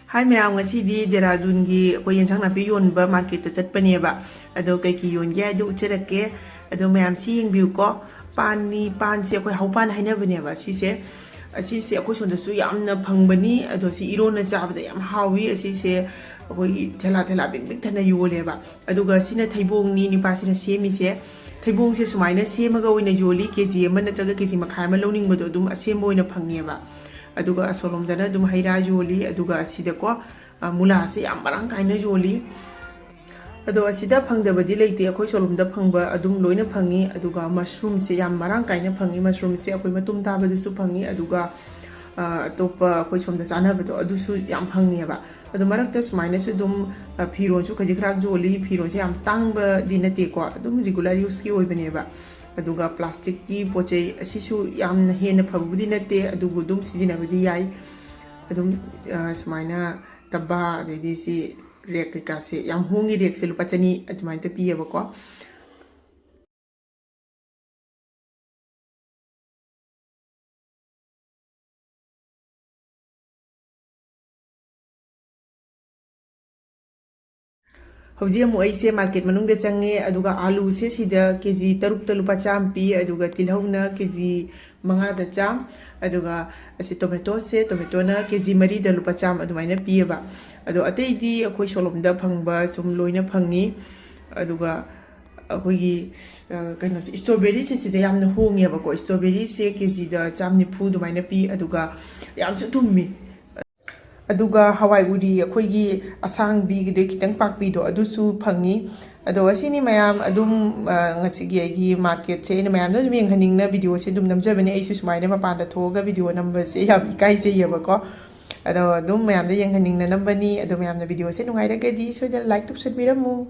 Hai ma'am ngasi Dehradun gi ko yensang na pi yon ba market ta chat pane ba ado kai ki yon ge adu cherake ado ma'am si ying biu ko pan se ko hau pan haina bane ba si se ko son da su yam na phang bani ado si iro na ja ba da yam hawi si se ko thela big thana yole ba ado ga si na thaibong ni pa si na se mi se thaibong se sumai na se ma ga oina yoli kg ma na chaga kg ma khai ma loning ba do dum asem boina phange ba aduga asolom dana dum haira yoli aduga asida ko mula se yam marang kaina yoli ado asida phangda badi leite akoi solom da phangba adum loina phangi aduga mushroom se yam marang kaina phangi mushroom se akoi matum ta ba du su phangi aduga topa akoi som da sana ba do adu su yam phangi ba adu marak ta sumaina su dum phiron su khaji khrak yoli phiron se yam tang ba dinate ko adum regular use ki oi bane ba aduga plastic ki poche asisu yam hena phagudi nate adugu dum sijina budi yai adum sumaina tabba de si rek ka se yam hongi rek se lupa chani adumai ta piye ba ko Hauji amu aise market manung de change aduga alu se sida kg taruk ta lupa cham pi aduga tilhauna kg manga da cham aduga ase tomato na kg mari da lupa cham adumai na pi ba ado atei di akoi solom da phangba chum loina phangi aduga akoi gi kaino strawberry se sida yamna honge ba ko strawberry se kg da cham ni phu dumai na pi aduga yam su tummi aduga hawai uri akhoi gi asang bi gi de kitang pak bi do adusu phangi ado asini mayam adum ngasi gi market che ni mayam no ming haning na video se dum namja bane aisu sumai na pa da thoga video number se yam ikai se yeba ko ado dum mayam da yang haning na number ni ado mayam na video se nungai ra ga di so da like to subscribe mu